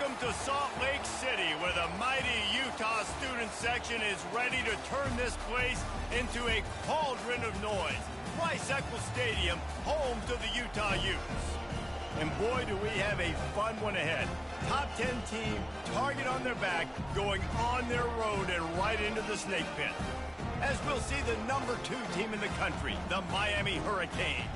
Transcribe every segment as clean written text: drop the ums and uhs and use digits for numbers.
Welcome to Salt Lake City, where the mighty Utah student section is ready to turn this place into a cauldron of noise. Rice-Eccles Stadium, home to the Utah Utes. And boy, do we have a fun one ahead. Top 10 team, target on their back, going on their road and right into the snake pit. As we'll see the number 2 team in the country, the Miami Hurricanes,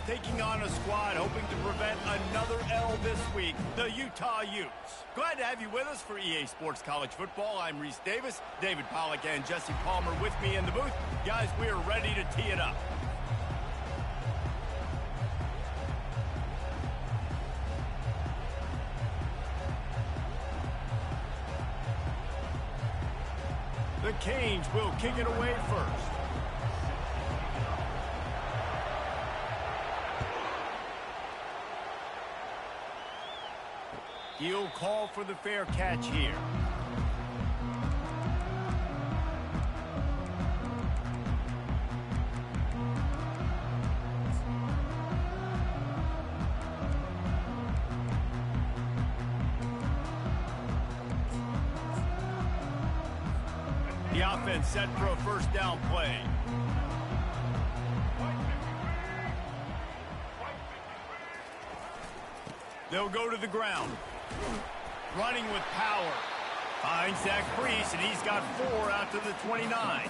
taking on a squad hoping to prevent another L this week, the Utah Utes. Glad to have you with us for EA Sports College Football. I'm Reese Davis, David Pollack and Jesse Palmer with me in the booth. Guys, we are ready to tee it up. The Canes will kick it away first. He'll call for the fair catch here. The offense set for a first down play. They'll go to the ground. Running with power. Finds Zach Priest, and he's got 4 out to the 29.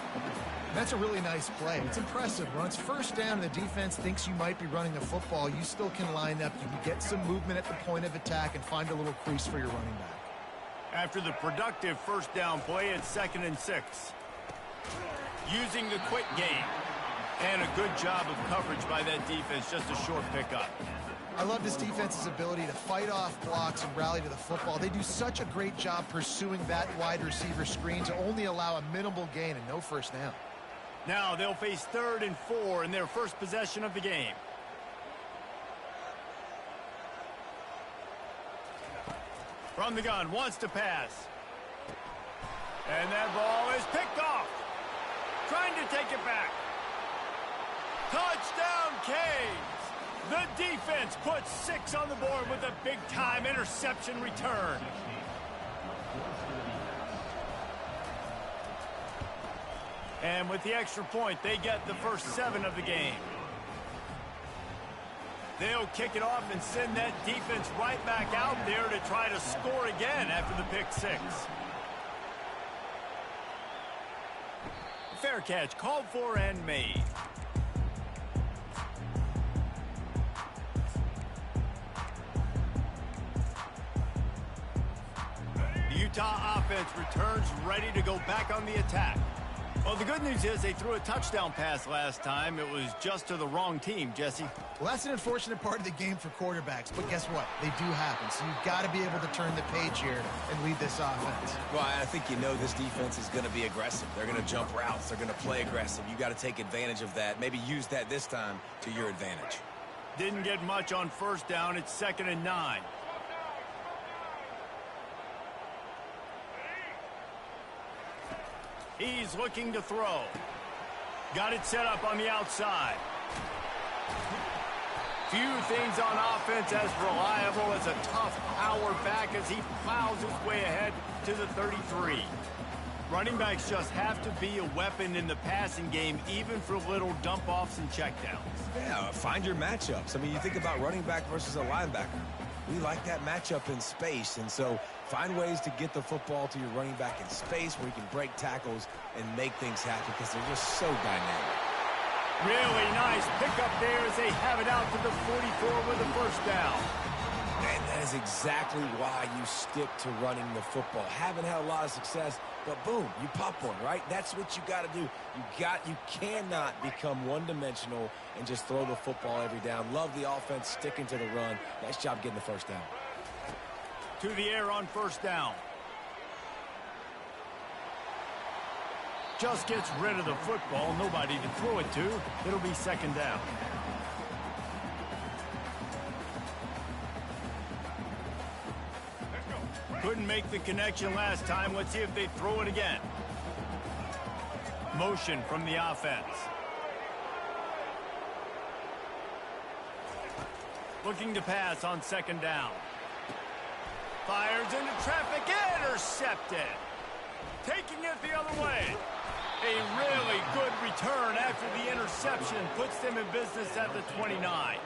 That's a really nice play. It's impressive. When it's first down and the defense thinks you might be running the football, you still can line up. You can get some movement at the point of attack and find a little crease for your running back. After the productive first down play, it's 2nd and 6. Using the quick game. And a good job of coverage by that defense, just a short pickup. I love this defense's ability to fight off blocks and rally to the football. They do such a great job pursuing that wide receiver screen to only allow a minimal gain and no first down. Now they'll face 3rd and 4 in their first possession of the game. From the gun, wants to pass. And that ball is picked off. Trying to take it back. Touchdown, Canes! The defense puts 6 on the board with a big-time interception return. And with the extra point, they get the first 7 of the game. They'll kick it off and send that defense right back out there to try to score again after the pick 6. Fair catch called for and made. The Utah offense returns ready to go back on the attack. Well, the good news is they threw a touchdown pass last time. It was just to the wrong team, Jesse. Well, that's an unfortunate part of the game for quarterbacks, but guess what? They do happen, so you've got to be able to turn the page here and lead this offense. Well, I think you know this defense is going to be aggressive. They're going to jump routes. They're going to play aggressive. You got to take advantage of that. Maybe use that this time to your advantage. Didn't get much on first down. It's 2nd and 9. He's looking to throw. Got it set up on the outside. Few things on offense as reliable as a tough power back as he plows his way ahead to the 33. Running backs just have to be a weapon in the passing game, even for little dump-offs and checkdowns. Yeah, find your matchups. I mean, you think about running back versus a linebacker. We like that matchup in space, and so find ways to get the football to your running back in space where you can break tackles and make things happen because they're just so dynamic. Really nice pickup there as they have it out to the 44 with a first down. And that is exactly why you stick to running the football. Haven't had a lot of success, but boom, you pop one, right? That's what you got to do. You cannot become one-dimensional and just throw the football every down. Love the offense sticking to the run. Nice job getting the first down. To the air on first down. Just gets rid of the football. Nobody to throw it to. It'll be 2nd down. Couldn't make the connection last time. Let's see if they throw it again. Motion from the offense. Looking to pass on 2nd down. Fires into traffic, intercepted. Taking it the other way. A really good return after the interception puts them in business at the 29.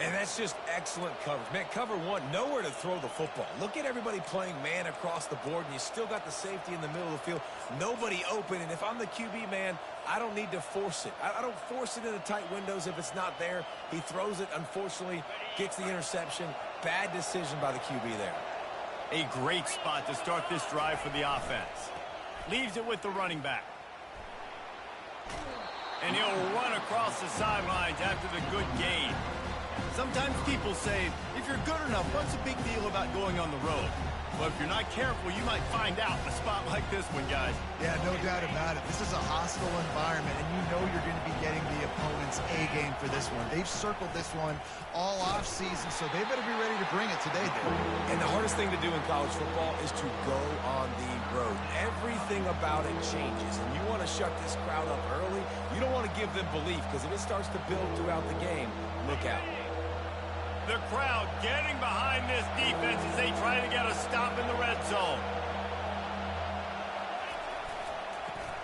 And that's just excellent coverage. Man, cover one, nowhere to throw the football. Look at everybody playing man across the board, and you still got the safety in the middle of the field. Nobody open, and if I'm the QB, man, I don't need to force it. I don't force it into tight windows if it's not there. He throws it, unfortunately, gets the interception. Bad decision by the QB there. A great spot to start this drive for the offense. Leaves it with the running back. And he'll run across the sidelines after the good gain. Sometimes people say, if you're good enough, what's the big deal about going on the road? Well, if you're not careful, you might find out in a spot like this one, guys. Yeah, no doubt about it. This is a hostile environment, and you know you're going to be getting the opponent's A-game for this one. They've circled this one all off-season, so they better be ready to bring it today, Dave. And the hardest thing to do in college football is to go on the road. Everything about it changes, and you want to shut this crowd up early. You don't want to give them belief, because if it starts to build throughout the game, look out. The crowd getting behind this defense as they try to get a stop in the red zone.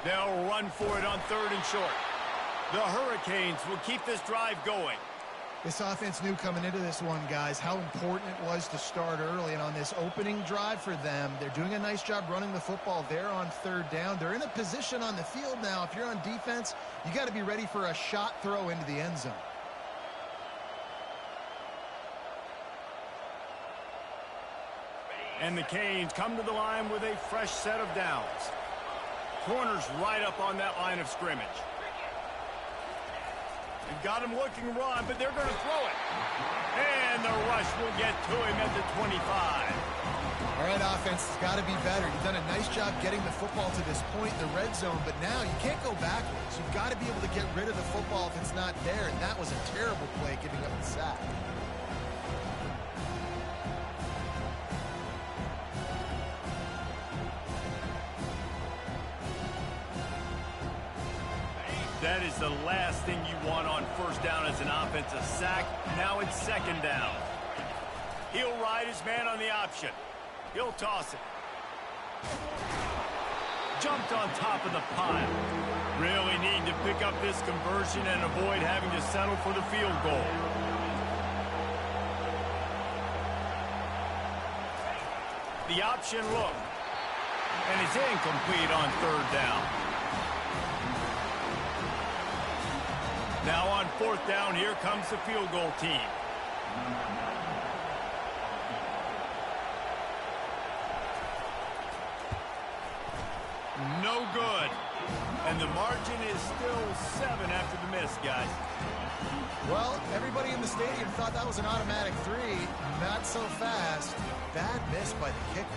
They'll run for it on 3rd and short. The Hurricanes will keep this drive going. This offense knew coming into this one, guys, how important it was to start early. And on this opening drive for them, they're doing a nice job running the football there on 3rd down. They're in a position on the field now. If you're on defense, you got to be ready for a shot throw into the end zone. And the Canes come to the line with a fresh set of downs. Corners right up on that line of scrimmage. They've got him looking run, but they're going to throw it. And the rush will get to him at the 25. All right, offense has got to be better. You've done a nice job getting the football to this point in the red zone, but now you can't go backwards. You've got to be able to get rid of the football if it's not there, and that was a terrible play giving up the sack. That is the last thing you want on 1st down as an offensive sack. Now it's 2nd down. He'll ride his man on the option. He'll toss it. Jumped on top of the pile. Really need to pick up this conversion and avoid having to settle for the field goal. The option look. And it's incomplete on 3rd down. Now on 4th down, here comes the field goal team. No good. And the margin is still 7 after the miss, guys. Well, everybody in the stadium thought that was an automatic 3. Not so fast. Bad miss by the kicker.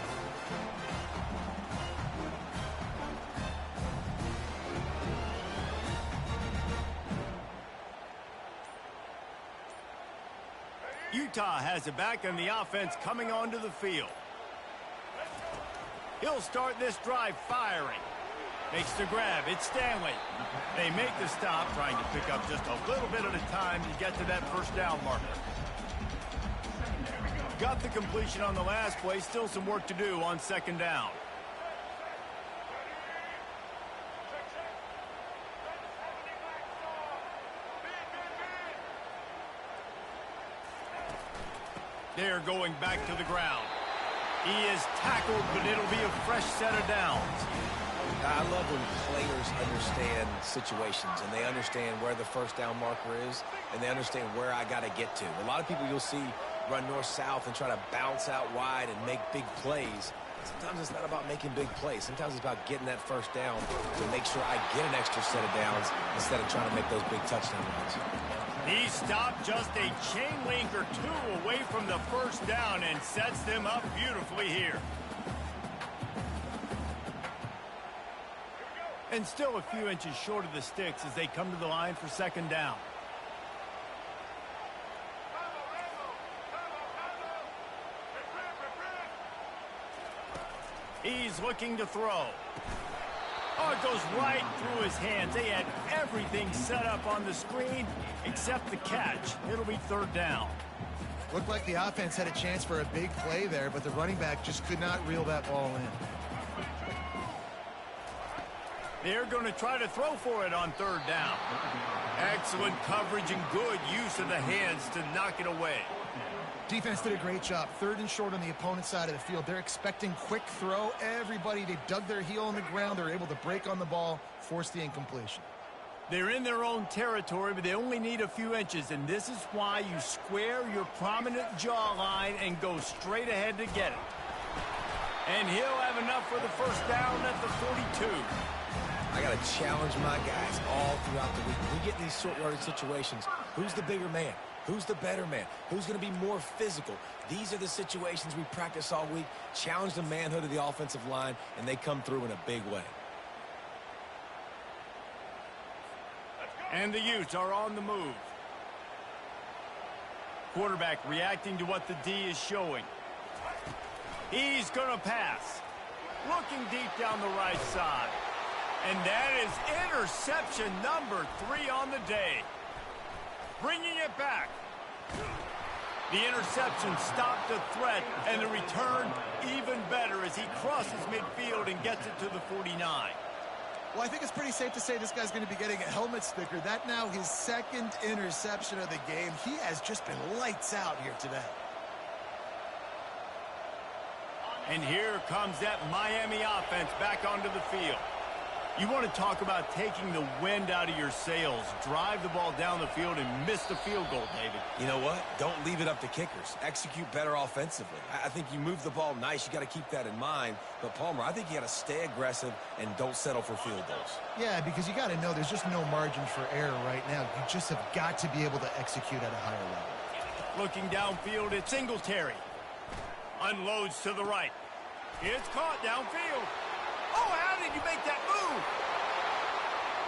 Utah has it back, and the offense coming onto the field. He'll start this drive firing. Makes the grab. It's Stanley. They make the stop, trying to pick up just a little bit at a time to get to that 1st down marker. Got the completion on the last play. Still some work to do on 2nd down. They're going back to the ground. He is tackled, but it'll be a fresh set of downs. I love when players understand situations and they understand where the 1st down marker is and they understand where I got to get to. A lot of people you'll see run north-south and try to bounce out wide and make big plays. Sometimes it's not about making big plays. Sometimes it's about getting that 1st down to make sure I get an extra set of downs instead of trying to make those big touchdown runs. He stopped just a chain link or 2 away from the 1st down and sets them up beautifully here. And still a few inches short of the sticks as they come to the line for 2nd down. He's looking to throw. Oh, it goes right through his hands. They had everything set up on the screen except the catch. It'll be 3rd down. Looked like the offense had a chance for a big play there, but the running back just could not reel that ball in. They're going to try to throw for it on third down. Excellent coverage and good use of the hands to knock it away. Defense did a great job. Third and short on the opponent's side of the field. They're expecting quick throw. Everybody, they dug their heel on the ground. They're able to break on the ball, force the incompletion. They're in their own territory, but they only need a few inches, and this is why you square your prominent jawline and go straight ahead to get it. And he'll have enough for the first down at the 42. I got to challenge my guys all throughout the week. We get in these short yardage situations. Who's the bigger man? Who's the better man? Who's going to be more physical? These are the situations we practice all week. Challenge the manhood of the offensive line, and they come through in a big way. And the Utes are on the move. Quarterback reacting to what the D is showing. He's going to pass. Looking deep down the right side. And that is interception number 3 on the day. Bringing it back. The interception stopped the threat, and the return even better as he crosses midfield and gets it to the 49. Well, I think it's pretty safe to say this guy's going to be getting a helmet sticker. That now his second interception of the game. He has just been lights out here today. And here comes that Miami offense back onto the field. You want to talk about taking the wind out of your sails. Drive the ball down the field and miss the field goal, David. You know what? Don't leave it up to kickers. Execute better offensively. I think you move the ball nice. You got to keep that in mind. But, Palmer, I think you got to stay aggressive and don't settle for field goals. Yeah, because you got to know there's just no margin for error right now. You just have got to be able to execute at a higher level. Looking downfield, it's Singletary. Unloads to the right. It's caught downfield. Oh, how did you make that move?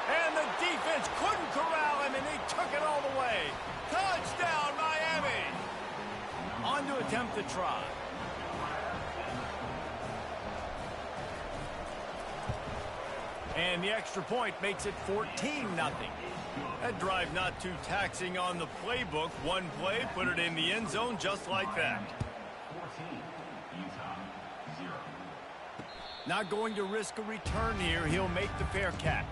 And the defense couldn't corral him, and they took it all the way. Touchdown, Miami. On to attempt the try. And the extra point makes it 14-0. That drive not too taxing on the playbook. One play, put it in the end zone just like that. Not going to risk a return here. He'll make the fair catch.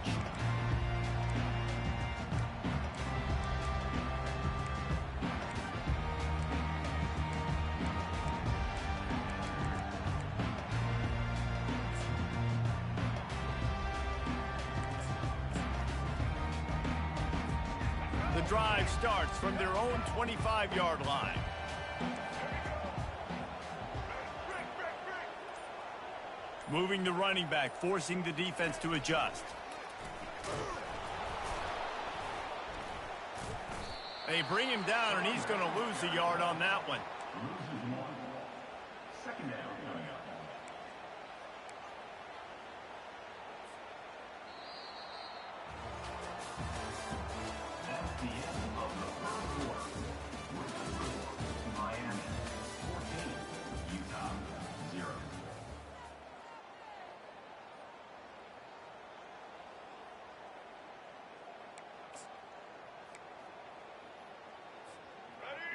The drive starts from their own 25-yard line. Moving the running back, forcing the defense to adjust. They bring him down, and he's going to lose a yard on that one. Second down coming up. That's the end of the first quarter. Miami 14, Utah 0.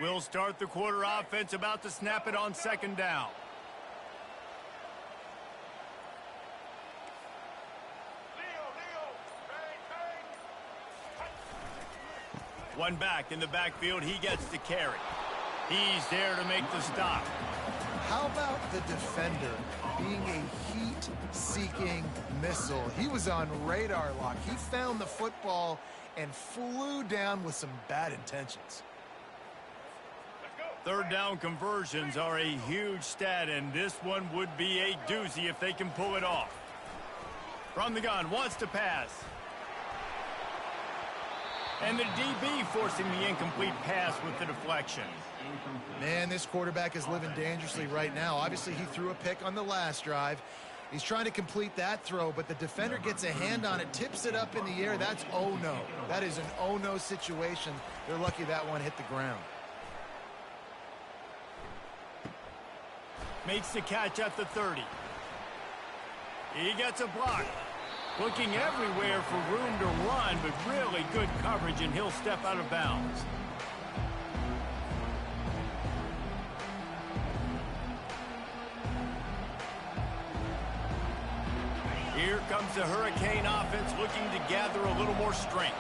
We'll start the quarter offense, about to snap it on second down. One back in the backfield, he gets the carry. He's there to make the stop. How about the defender being a heat-seeking missile? He was on radar lock. He found the football and flew down with some bad intentions. Third down conversions are a huge stat, and this one would be a doozy if they can pull it off. From the gun, wants to pass. And the DB forcing the incomplete pass with the deflection. Man, this quarterback is living dangerously right now. Obviously, he threw a pick on the last drive. He's trying to complete that throw, but the defender gets a hand on it, tips it up in the air. That's oh-no. That is an oh-no situation. They're lucky that one hit the ground. Makes the catch at the 30. He gets a block. Looking everywhere for room to run, but really good coverage, and he'll step out of bounds. Here comes the Hurricane offense looking to gather a little more strength.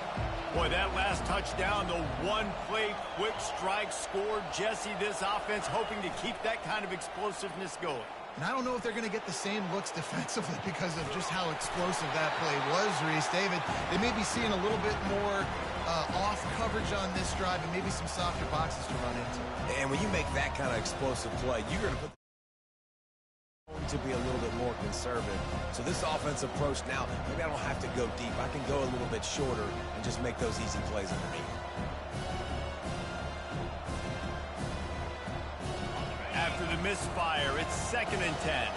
Boy, that last touchdown, the one-play quick strike scored. Jesse, this offense hoping to keep that kind of explosiveness going. And I don't know if they're going to get the same looks defensively because of just how explosive that play was, Reese. David, they may be seeing a little bit more off coverage on this drive and maybe some softer boxes to run into. And when you make that kind of explosive play, you're going to put to be a little bit more conservative. So this offensive approach now, maybe I don't have to go deep. I can go a little bit shorter and just make those easy plays underneath. After the misfire, it's 2nd and 10.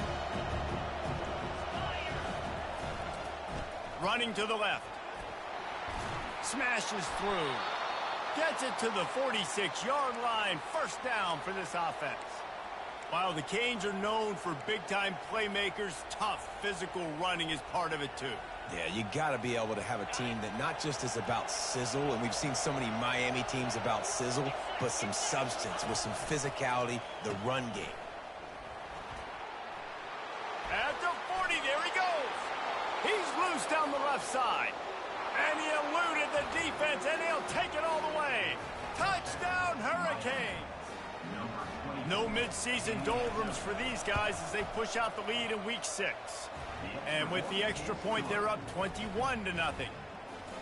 Running to the left. Smashes through. Gets it to the 46-yard line. First down for this offense. While the Canes are known for big-time playmakers, tough physical running is part of it too. Yeah, you got to be able to have a team that not just is about sizzle, and we've seen so many Miami teams about sizzle, but some substance with some physicality, the run game. At the 40, there he goes. He's loose down the left side. And he eluded the defense, and he'll take it all the way. Touchdown, Hurricanes. No midseason doldrums for these guys as they push out the lead in week 6. And with the extra point, they're up 21-0.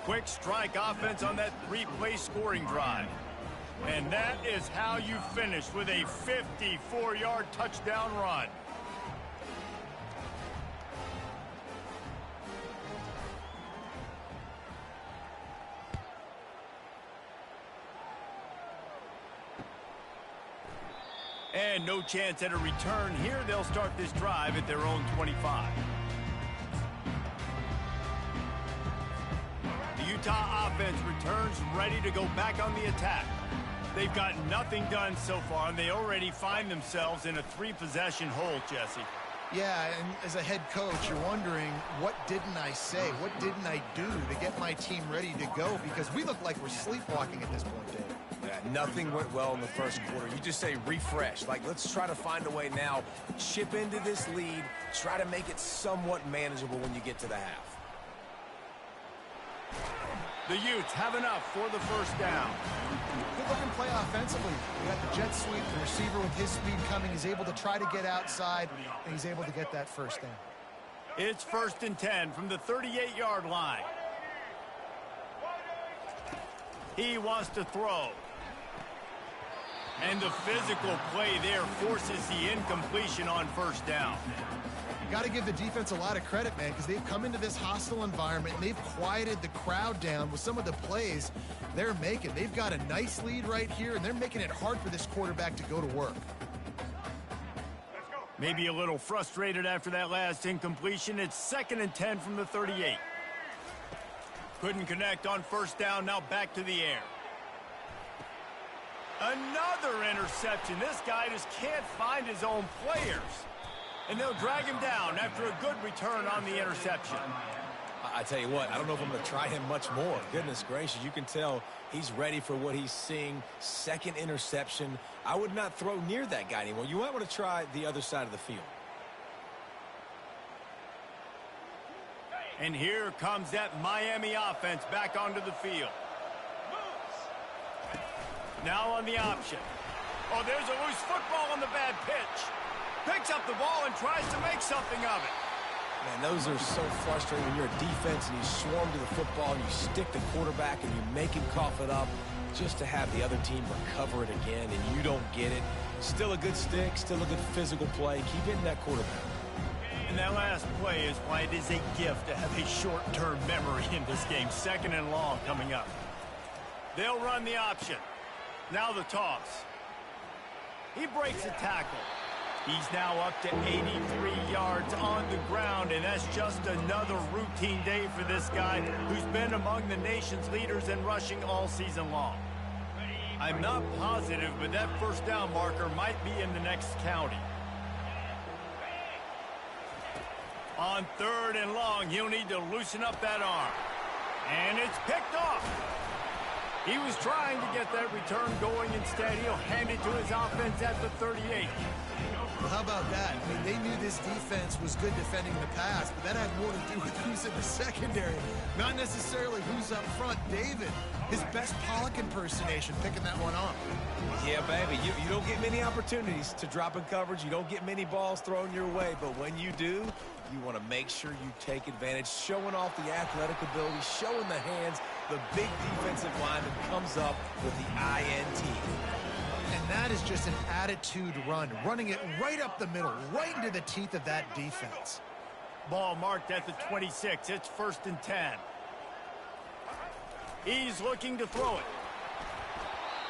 Quick strike offense on that 3-play scoring drive. And that is how you finish with a 54-yard touchdown run. And no chance at a return here. They'll start this drive at their own 25. The Utah offense returns ready to go back on the attack. They've got nothing done so far, and they already find themselves in a 3-possession hole, Jesse. Yeah, and as a head coach, you're wondering, what didn't I say? What didn't I do to get my team ready to go? Because we look like we're sleepwalking at this point, Dave. Yeah, nothing went well in the first quarter. You just say refresh. Like, let's try to find a way now. Chip into this lead. Try to make it somewhat manageable when you get to the half. The Utes have enough for the first down. Good-looking play offensively. We got the jet sweep. The receiver with his speed coming is able to try to get outside, and he's able to get that first down. It's 1st and 10 from the 38-yard line. He wants to throw. And the physical play there forces the incompletion on first down. You got to give the defense a lot of credit, man, because they've come into this hostile environment and they've quieted the crowd down with some of the plays they're making. They've got a nice lead right here, and they're making it hard for this quarterback to go to work. Maybe a little frustrated after that last incompletion. It's 2nd and 10 from the 38. Couldn't connect on first down. Now back to the air. Another interception. This guy just can't find his own players. And they'll drag him down after a good return on the interception. I tell you what, I don't know if I'm going to try him much more. Goodness gracious, you can tell he's ready for what he's seeing. 2nd interception. I would not throw near that guy anymore. You might want to try the other side of the field. And here comes that Miami offense back onto the field. Now on the option. Oh, there's a loose football on the bad pitch. Picks up the ball and tries to make something of it. Man, those are so frustrating when you're a defense and you swarm to the football and you stick the quarterback and you make him cough it up just to have the other team recover it again and you don't get it. Still a good stick, still a good physical play. Keep hitting that quarterback. And that last play is why it is a gift to have a short-term memory in this game. 2nd and long coming up. They'll run the option. Now the toss. He breaks a tackle. He's now up to 83 yards on the ground, and that's just another routine day for this guy who's been among the nation's leaders in rushing all season long. I'm not positive, but that first down marker might be in the next county. On 3rd and long, he'll need to loosen up that arm. And it's picked off. He was trying to get that return going. Instead, he'll hand it to his offense at the 38. Well, how about that? I mean, they knew this defense was good defending the pass, but that had more to do with who's in the secondary, not necessarily who's up front. David, his best Pollock impersonation, picking that one off. Yeah, baby, you don't get many opportunities to drop in coverage. You don't get many balls thrown your way, but when you do, you want to make sure you take advantage, showing off the athletic ability, showing the hands. The big defensive lineman comes up with the INT. And that is just an attitude run, running it right up the middle, right into the teeth of that defense. Ball marked at the 26. It's 1st and 10. He's looking to throw it.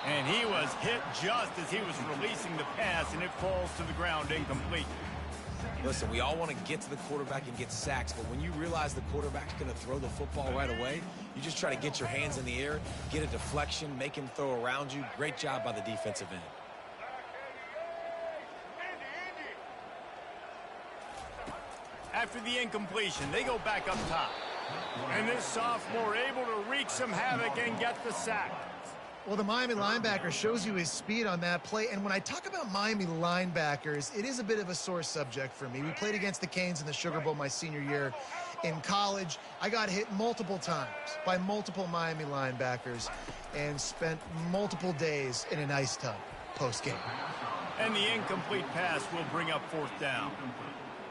And he was hit just as he was releasing the pass, and it falls to the ground incomplete. Listen, we all want to get to the quarterback and get sacks, but when you realize the quarterback's going to throw the football right away, you just try to get your hands in the air, get a deflection, make him throw around you. Great job by the defensive end. After the incompletion, they go back up top. And this sophomore able to wreak some havoc and get the sack. Well, the Miami linebacker shows you his speed on that play. And when I talk about Miami linebackers, it is a bit of a sore subject for me. We played against the Canes in the Sugar Bowl my senior year in college. I got hit multiple times by multiple Miami linebackers and spent multiple days in an ice tub post-game. And the incomplete pass will bring up 4th down.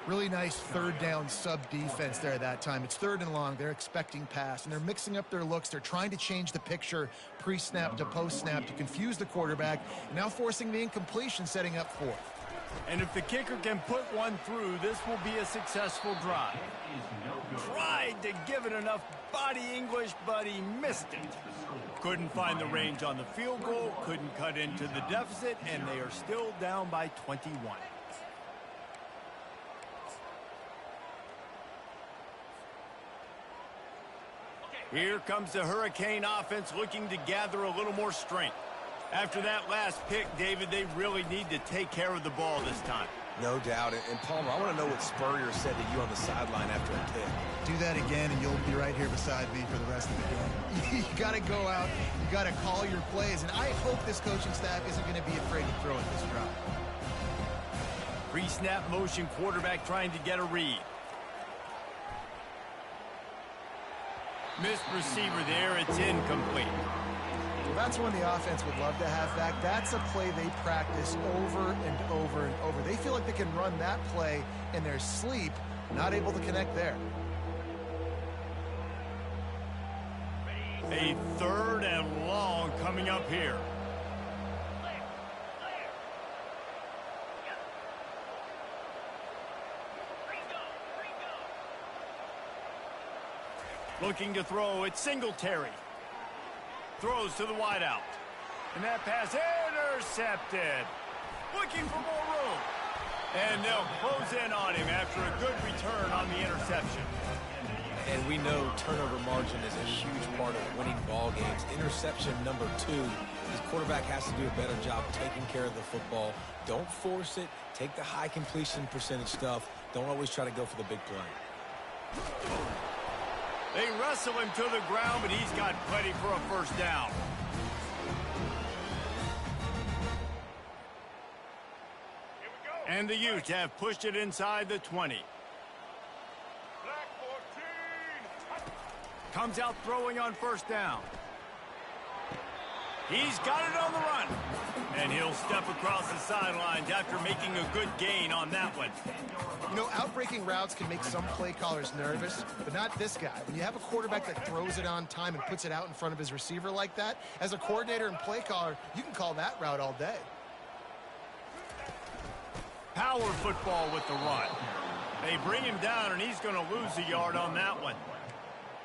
Really nice 3rd down sub-defense there that time. It's 3rd and long. They're expecting pass, and they're mixing up their looks. They're trying to change the picture pre-snap to post-snap to confuse the quarterback, now forcing the incompletion, setting up 4th. And if the kicker can put one through, this will be a successful drive. Tried to give it enough body English, but he missed it. Couldn't find the range on the field goal, couldn't cut into the deficit, and they are still down by 21. Here comes the Hurricane offense looking to gather a little more strength. After that last pick, David, they really need to take care of the ball this time. No doubt. And Palmer, I want to know what Spurrier said to you on the sideline after a pick. Do that again, and you'll be right here beside me for the rest of the game. You got to go out. You got to call your plays. And I hope this coaching staff isn't going to be afraid to throw at this drive. Pre-snap motion quarterback trying to get a read. Missed receiver there. It's incomplete. Well, that's one the offense would love to have back. That's a play they practice over and over and over. They feel like they can run that play in their sleep, not able to connect there. A 3rd and long coming up here. Looking to throw, it's Singletary. Throws to the wideout. And that pass intercepted. Looking for more room. And they'll close in on him after a good return on the interception. And we know turnover margin is a huge part of winning ball games. Interception number 2. His quarterback has to do a better job taking care of the football. Don't force it. Take the high completion percentage stuff. Don't always try to go for the big play. They wrestle him to the ground, but he's got plenty for a 1st down. And the Utes have pushed it inside the 20. Comes out throwing on 1st down. He's got it on the run. And he'll step across the sidelines after making a good gain on that one. You know, outbreaking routes can make some play callers nervous, but not this guy. When you have a quarterback that throws it on time and puts it out in front of his receiver like that, as a coordinator and play caller, you can call that route all day. Power football with the run. They bring him down, and he's going to lose a yard on that one.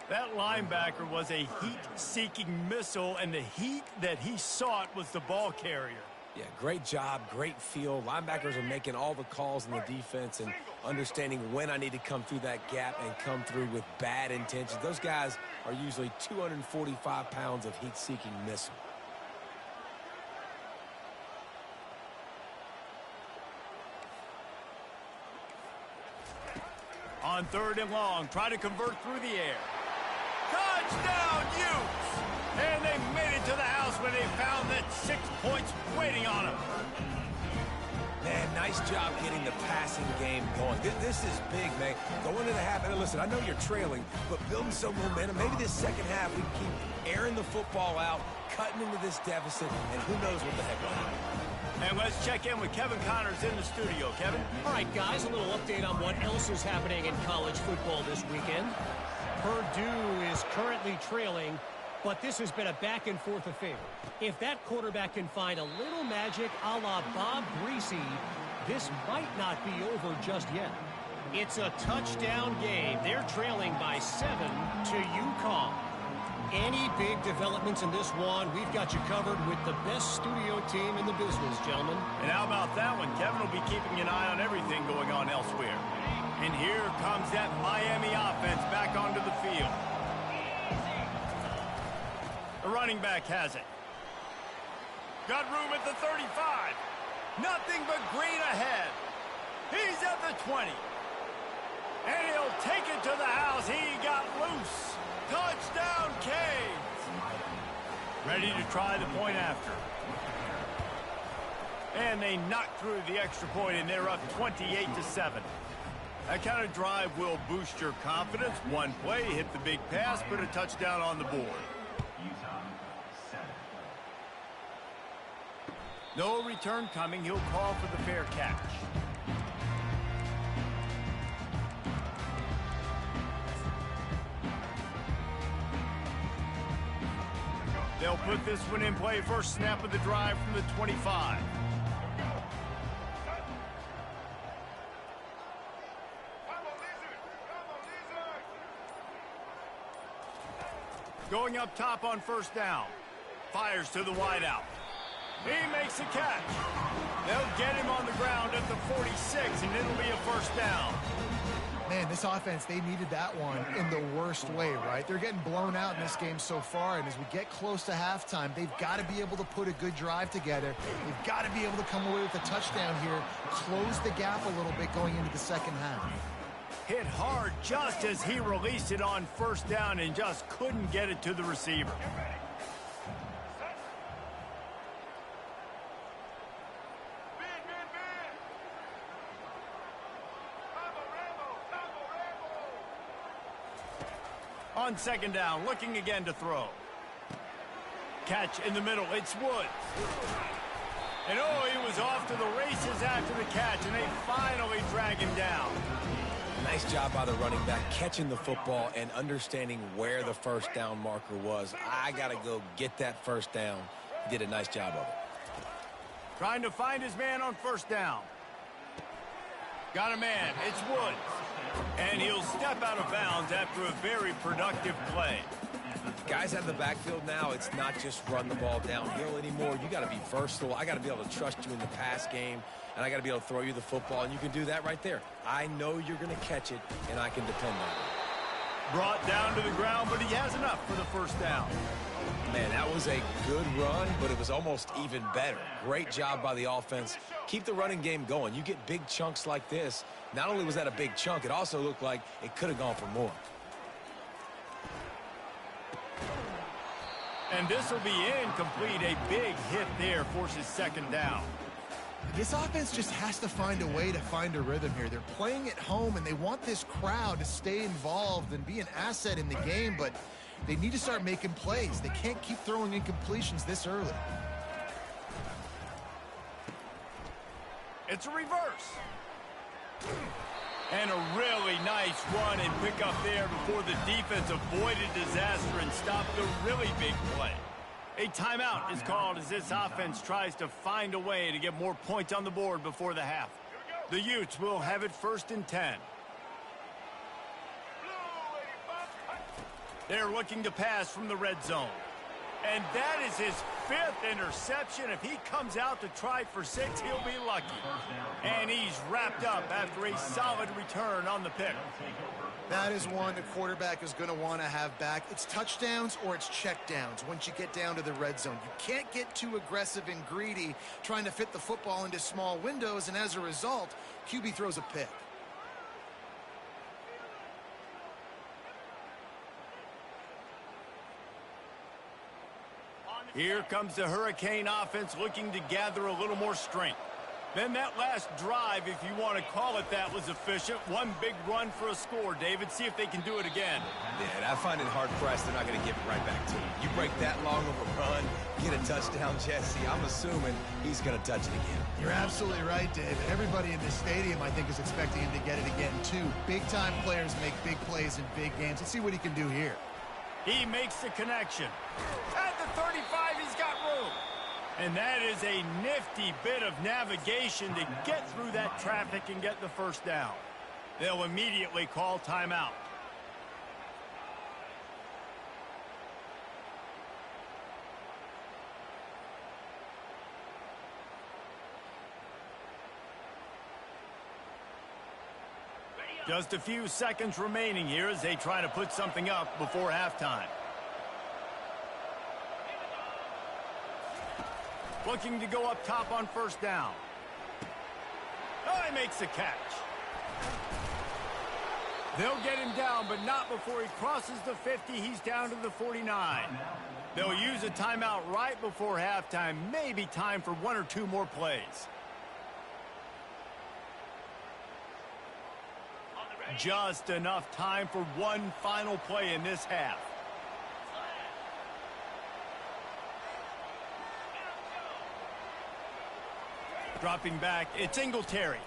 That linebacker was a heat-seeking missile, and the heat that he sought was the ball carrier. Yeah, great job, great feel. Linebackers are making all the calls in the defense and understanding when I need to come through that gap and come through with bad intentions. Those guys are usually 245 pounds of heat-seeking missile. On 3rd and long, try to convert through the air. Touchdown, Utes! And they made it to the house when they found that 6 points waiting on them. Man, nice job getting the passing game going. This is big, man. Go into the half, and listen, I know you're trailing, but building some momentum. Maybe this second half we can keep airing the football out, cutting into this deficit, and who knows what the heck will happen. And let's check in with Kevin Connors in the studio. Kevin? All right, guys, a little update on what else is happening in college football this weekend. Purdue is currently trailing, but this has been a back-and-forth affair. If that quarterback can find a little magic a la Bob Greasy, this might not be over just yet. It's a touchdown game. They're trailing by 7 to UConn. Any big developments in this one, we've got you covered with the best studio team in the business, gentlemen. And how about that one? Kevin will be keeping an eye on everything going on elsewhere. And here comes that Miami offense back onto the field. The running back has it. Got room at the 35. Nothing but green ahead. He's at the 20. And he'll take it to the house. He got loose. Touchdown, Canes. Ready to try the point after. And they knock through the extra point, and they're up 28-7. That kind of drive will boost your confidence. One play, hit the big pass, put a touchdown on the board. No return coming. He'll call for the fair catch. They'll put this one in play. First snap of the drive from the 25. Going up top on first down. Fires to the wideout. He makes a catch. They'll get him on the ground at the 46, and it'll be a first down. Man, this offense, they needed that one in the worst way, right? They're getting blown out in this game so far, and as we get close to halftime, they've got to be able to put a good drive together. They've got to be able to come away with a touchdown here, close the gap a little bit going into the second half. Hit hard just as he released it on first down and just couldn't get it to the receiver. On second down, looking again to throw. Catch in the middle, it's Woods. And oh, he was off to the races after the catch, and they finally drag him down. Nice job by the running back, catching the football and understanding where the first down marker was. I got to go get that first down. He did a nice job of it. Trying to find his man on first down. Got a man, it's Woods. And he'll step out of bounds after a very productive play. Guys out of the backfield now, it's not just run the ball downhill anymore. You got to be versatile. I got to be able to trust you in the pass game, and I got to be able to throw you the football, and you can do that right there. I know you're going to catch it, and I can depend on it. Brought down to the ground, but he has enough for the first down. Man, that was a good run, but it was almost even better. Great job by the offense. Keep the running game going. You get big chunks like this. Not only was that a big chunk, it also looked like it could have gone for more. And this will be incomplete. A big hit there forces second down. This offense just has to find a way to find a rhythm here. They're playing at home, and they want this crowd to stay involved and be an asset in the game, but they need to start making plays. They can't keep throwing incompletions this early. It's a reverse. And a really nice run and pick up there before the defense avoided disaster and stopped the really big play. A timeout is called as this offense tries to find a way to get more points on the board before the half. The Utes will have it 1st and 10. They're looking to pass from the red zone. And that is his 5th interception. If he comes out to try for 6, he'll be lucky. And he's wrapped up after a solid return on the pick. That is one the quarterback is going to want to have back. It's touchdowns or it's checkdowns once you get down to the red zone. You can't get too aggressive and greedy trying to fit the football into small windows, and as a result, QB throws a pick. Here comes the Hurricane offense looking to gather a little more strength. Then that last drive, if you want to call it that, was efficient. One big run for a score, David. See if they can do it again. Yeah, I find it hard-pressed they're not going to give it right back to you. You break that long of a run, get a touchdown, Jesse, I'm assuming he's going to touch it again. You're absolutely right, David. Everybody in this stadium, I think, is expecting him to get it again, too. Big-time players make big plays in big games. Let's see what he can do here. He makes the connection. At the 35, he's got room. And that is a nifty bit of navigation to get through that traffic and get the first down. They'll immediately call timeout. Just a few seconds remaining here as they try to put something up before halftime. Looking to go up top on first down. Oh, he makes the catch. They'll get him down, but not before he crosses the 50. He's down to the 49. They'll use a timeout right before halftime. Maybe time for one or two more plays. Just enough time for one final play in this half. Dropping back, it's Singletary.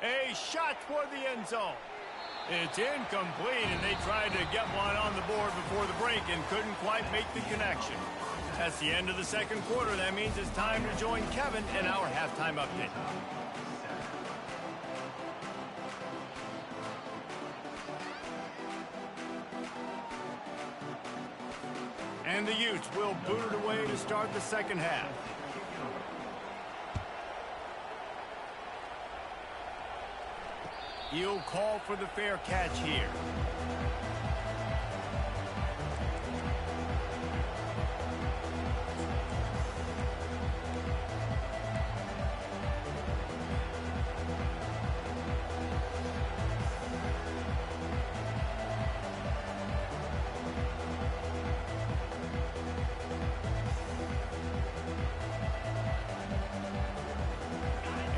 A shot toward the end zone. It's incomplete, and they tried to get one on the board before the break and couldn't quite make the connection. That's the end of the second quarter. That means it's time to join Kevin in our halftime update. And the Utes will boot it away to start the second half. He'll call for the fair catch here.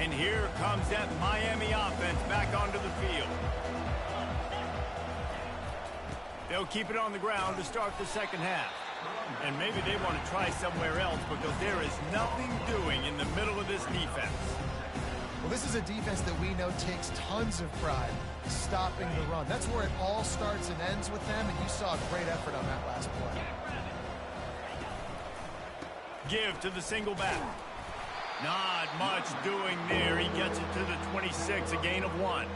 And here comes that Miami offense back onto the field. They'll keep it on the ground to start the second half. And maybe they want to try somewhere else because there is nothing doing in the middle of this defense. Well, this is a defense that we know takes tons of pride stopping the run. That's where it all starts and ends with them, and you saw a great effort on that last play. Give to the single back. Not much doing there. He gets it to the 26, a gain of 1.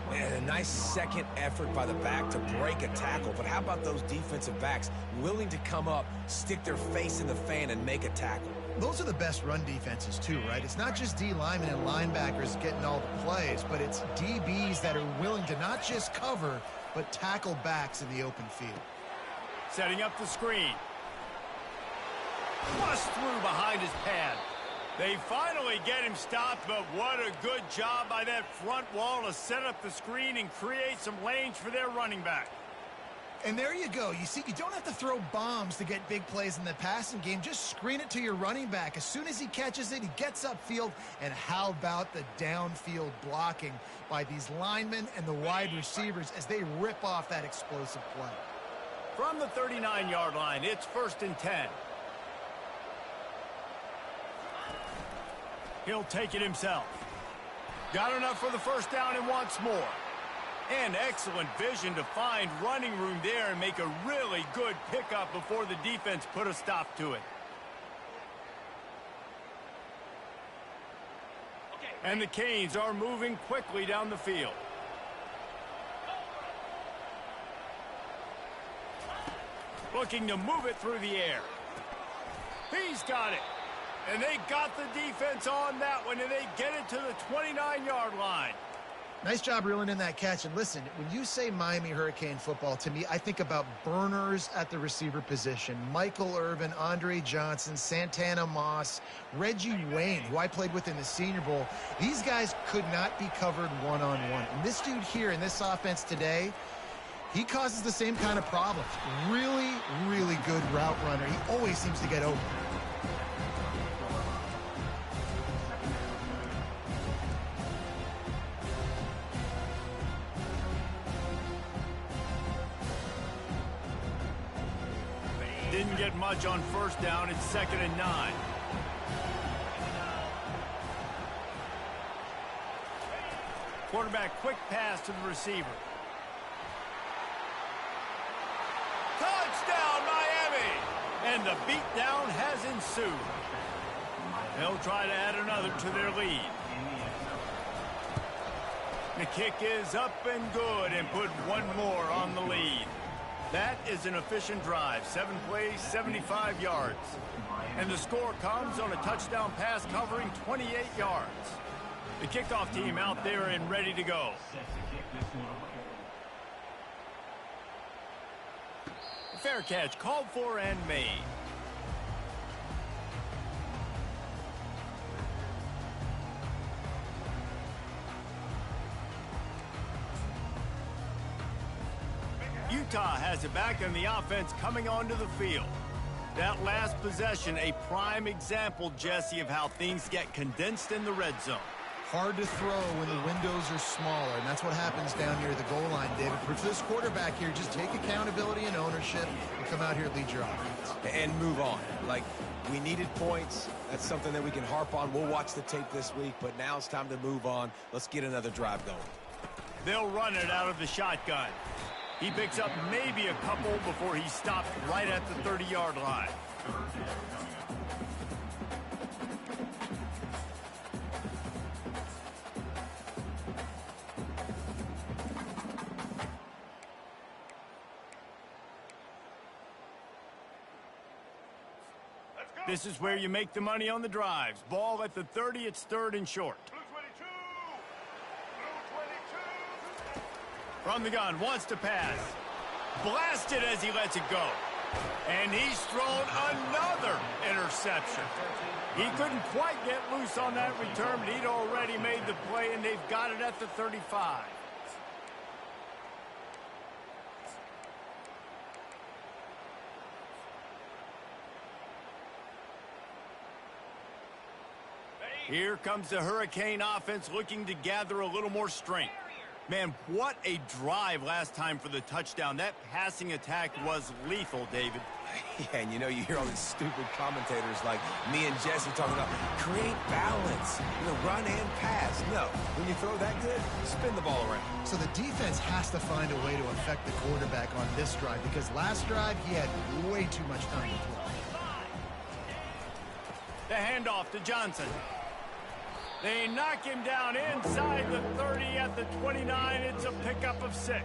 Man, a nice second effort by the back to break a tackle. But how about those defensive backs willing to come up, stick their face in the fan, and make a tackle? Those are the best run defenses, too, right? It's not just D linemen and linebackers getting all the plays, but it's DBs that are willing to not just cover, but tackle backs in the open field. Setting up the screen. Bust through behind his pad. They finally get him stopped, but what a good job by that front wall to set up the screen and create some lanes for their running back. And there you go. You see, you don't have to throw bombs to get big plays in the passing game. Just screen it to your running back. As soon as he catches it, he gets upfield. And how about the downfield blocking by these linemen and the wide receivers as they rip off that explosive play? From the 39-yard line, it's 1st and 10. He'll take it himself. Got enough for the first down and wants more. And excellent vision to find running room there and make a really good pickup before the defense put a stop to it. And the Canes are moving quickly down the field. Looking to move it through the air. He's got it. And they got the defense on that one, and they get it to the 29-yard line. Nice job reeling in that catch. And listen, when you say Miami Hurricane football, to me, I think about burners at the receiver position. Michael Irvin, Andre Johnson, Santana Moss, Reggie Wayne, who I played with in the Senior Bowl. These guys could not be covered one-on-one. And this dude here in this offense today, he causes the same kind of problems. Really, really good route runner. He always seems to get open. Didn't get much on first down. It's 2nd and 9. Quarterback quick pass to the receiver. Touchdown, Miami! And the beatdown has ensued. They'll try to add another to their lead. The kick is up and good and put one more on the lead. That is an efficient drive. 7 plays, 75 yards. And the score comes on a touchdown pass covering 28 yards. The kickoff team out there and ready to go. Fair catch called for and made. Utah has it back and the offense coming onto the field. That last possession, a prime example, Jesse, of how things get condensed in the red zone. Hard to throw when the windows are smaller, and that's what happens down near the goal line, David. For this quarterback here, just take accountability and ownership and come out here and lead your offense. And move on. Like, we needed points. That's something that we can harp on. We'll watch the tape this week, but now it's time to move on. Let's get another drive going. They'll run it out of the shotgun. He picks up maybe a couple before he stopped right at the 30-yard line. This is where you make the money on the drives. Ball at the 30, it's 3rd and short. From the gun, wants to pass. Blasted as he lets it go. And he's thrown another interception. He couldn't quite get loose on that return, but he'd already made the play, and they've got it at the 35. Here comes the Hurricane offense looking to gather a little more strength. Man, what a drive last time for the touchdown. That passing attack was lethal, David. Yeah, and you know, you hear all these stupid commentators like me and Jesse talking about create balance, run and pass. No, when you throw that good, spin the ball around. So the defense has to find a way to affect the quarterback on this drive because last drive he had way too much time to throw. The handoff to Johnson. They knock him down inside the 30 at the 29. It's a pickup of 6.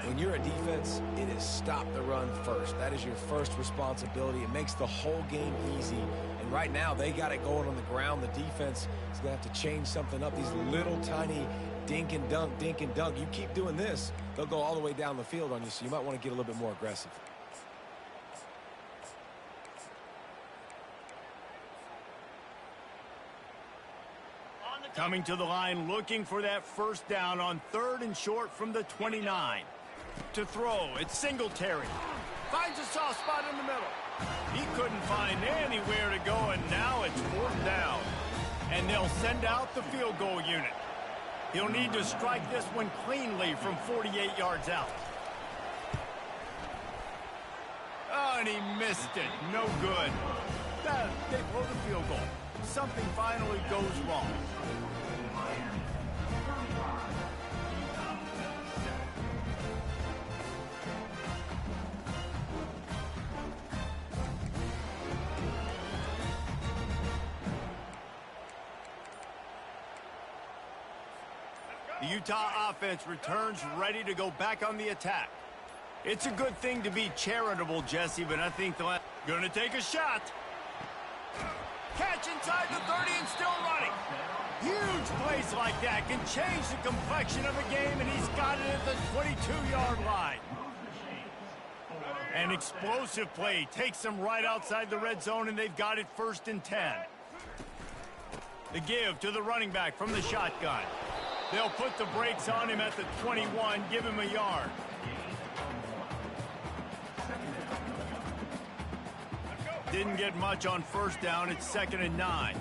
When you're a defense, it is stop the run first. That is your first responsibility. It makes the whole game easy. And right now, they got it going on the ground. The defense is going to have to change something up. These little tiny dink and dunk, dink and dunk. You keep doing this, they'll go all the way down the field on you, so you might want to get a little bit more aggressive. Coming to the line, looking for that first down on 3rd and short from the 29. To throw, it's Singletary. Finds a soft spot in the middle. He couldn't find anywhere to go, and now it's 4th down. And they'll send out the field goal unit. He'll need to strike this one cleanly from 48 yards out. Oh, and he missed it. No good. They blow the field goal. Something finally goes wrong. The Utah offense returns ready to go back on the attack. It's a good thing to be charitable, Jesse, but I think they're going to take a shot. Catch inside the 30 and still running. Huge plays like that can change the complexion of a game, and he's got it at the 22-yard line. An explosive play takes them right outside the red zone, and they've got it 1st and 10. The give to the running back from the shotgun. They'll put the brakes on him at the 21, give him a yard. Didn't get much on first down. It's 2nd and 9.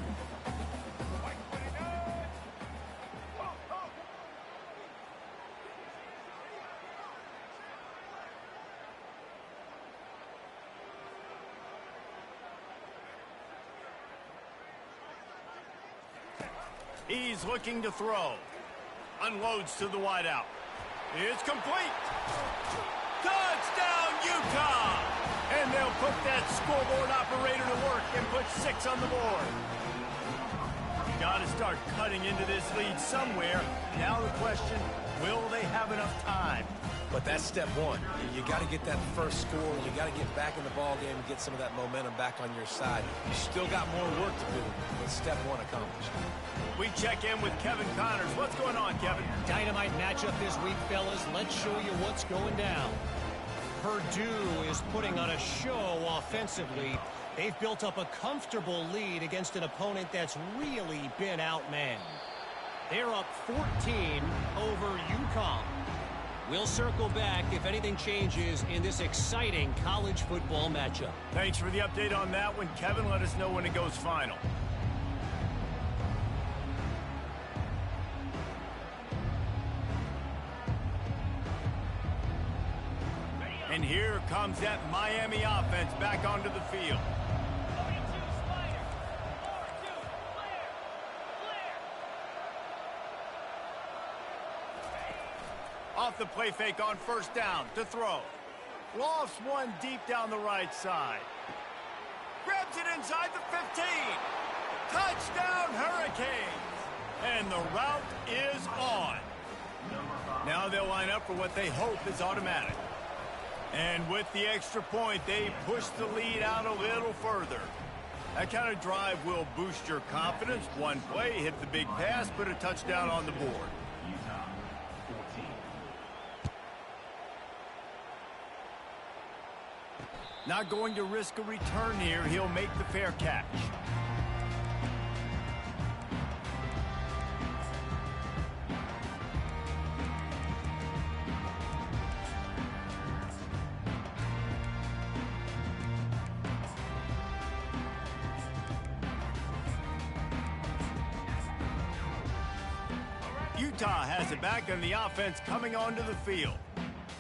He's looking to throw. Unloads to the wideout. It's complete. Touchdown, Utah! And they'll put that scoreboard operator to work and put 6 on the board. You got to start cutting into this lead somewhere. Now the question, will they have enough time? But that's step one. You got to get that first score. You got to get back in the ball game and get some of that momentum back on your side. You still got more work to do, but step one accomplished. We check in with Kevin Connors. What's going on, Kevin? Dynamite matchup this week, fellas. Let's show you what's going down. Purdue is putting on a show offensively. They've built up a comfortable lead against an opponent that's really been outmanned. They're up 14 over UConn. We'll circle back if anything changes in this exciting college football matchup. Thanks for the update on that one, Kevin. Let us know when it goes final. And here comes that Miami offense back onto the field. Off the play fake on first down to throw. Lofts one deep down the right side. Grabs it inside the 15. Touchdown, Hurricanes. And the route is on. Now they'll line up for what they hope is automatic. And with the extra point, they push the lead out a little further. That kind of drive will boost your confidence. One play, hit the big pass, put a touchdown on the board. Not going to risk a return here. He'll make the fair catch. Utah has it back on the offense coming onto the field.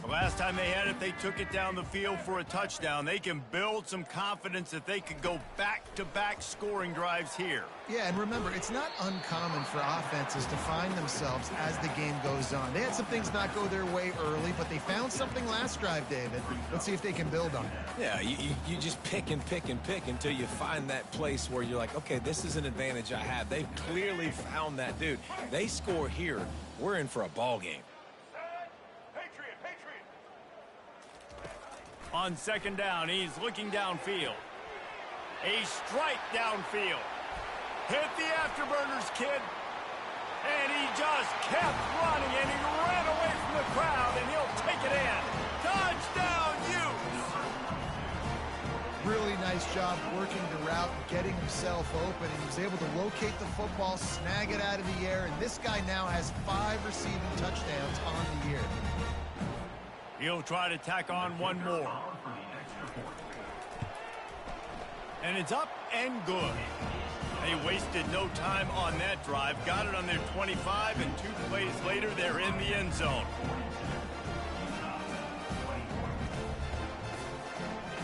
The last time they had it, they took it down the field for a touchdown. They can build some confidence that they could go back-to-back scoring drives here. Yeah, and remember, it's not uncommon for offenses to find themselves as the game goes on. They had some things not go their way early, but they found something last drive, David. Let's see if they can build on it. Yeah, you just pick and pick and pick until you find that place where you're like, okay, this is an advantage I have. They've clearly found that, dude. They score here, we're in for a ball game. On second down, he's looking downfield. A strike downfield. Hit the afterburners, kid. And he just kept running, and he ran away from the crowd, and he'll take it in. Touchdown, Utes! Really nice job working the route, getting himself open, and he was able to locate the football, snag it out of the air, and this guy now has 5 receiving touchdowns on the year. He'll try to tack on one more. And it's up and good. They wasted no time on that drive. Got it on their 25, and 2 plays later, they're in the end zone.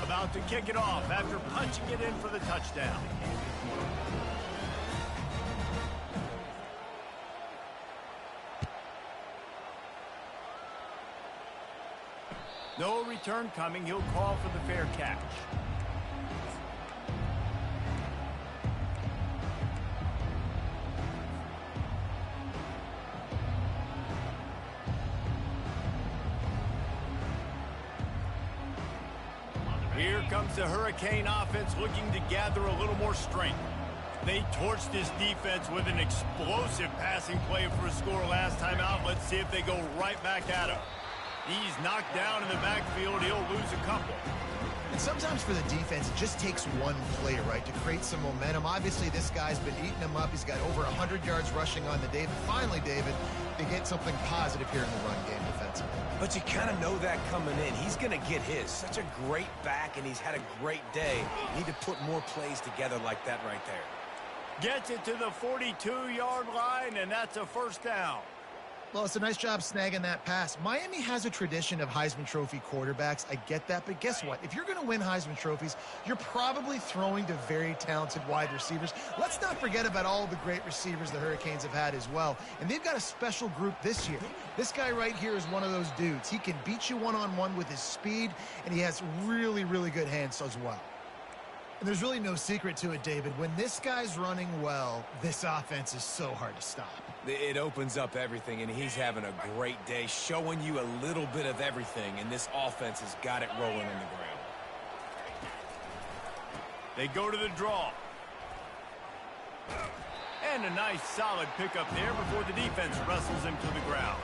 About to kick it off after punching it in for the touchdown. No return coming. He'll call for the fair catch. Here comes the Hurricane offense looking to gather a little more strength. They torched this defense with an explosive passing play for a score last time out. Let's see if they go right back at him. He's knocked down in the backfield. He'll lose a couple. And sometimes for the defense, it just takes one play, right, to create some momentum. Obviously, this guy's been eating them up. He's got over 100 yards rushing on the day. But finally, David, they get something positive here in the run game defensively. But you kind of know that coming in. He's going to get his. Such a great back, and he's had a great day. You need to put more plays together like that right there. Gets it to the 42-yard line, and that's a first down. Well, it's a nice job snagging that pass. Miami has a tradition of Heisman Trophy quarterbacks. I get that, but guess what? If you're going to win Heisman Trophies, you're probably throwing to very talented wide receivers. Let's not forget about all the great receivers the Hurricanes have had as well. And they've got a special group this year. This guy right here is one of those dudes. He can beat you one-on-one with his speed, and he has really, really good hands as well. And there's really no secret to it, David. When this guy's running well, this offense is so hard to stop. It opens up everything, and he's having a great day, showing you a little bit of everything, and this offense has got it rolling on the ground. They go to the draw. And a nice solid pickup there before the defense wrestles him to the ground.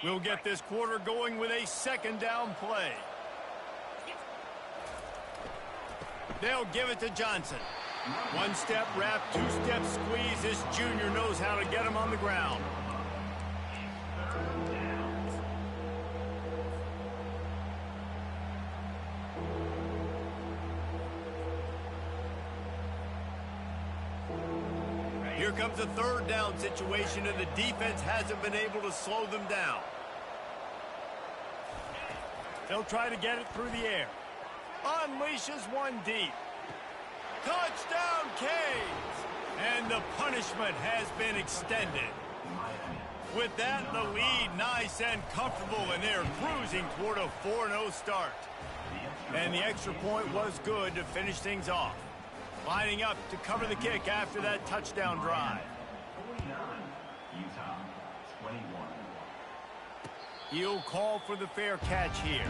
We'll get this quarter going with a second down play. They'll give it to Johnson. One-step wrap, two-step squeeze. This junior knows how to get him on the ground. Here comes a third down situation, and the defense hasn't been able to slow them down. They'll try to get it through the air. Unleashes one deep. Touchdown, Canes! And the punishment has been extended. With that, the lead nice and comfortable, and they're cruising toward a 4-0 start. And the extra point was good to finish things off. Lining up to cover the kick after that touchdown drive. He'll call for the fair catch here.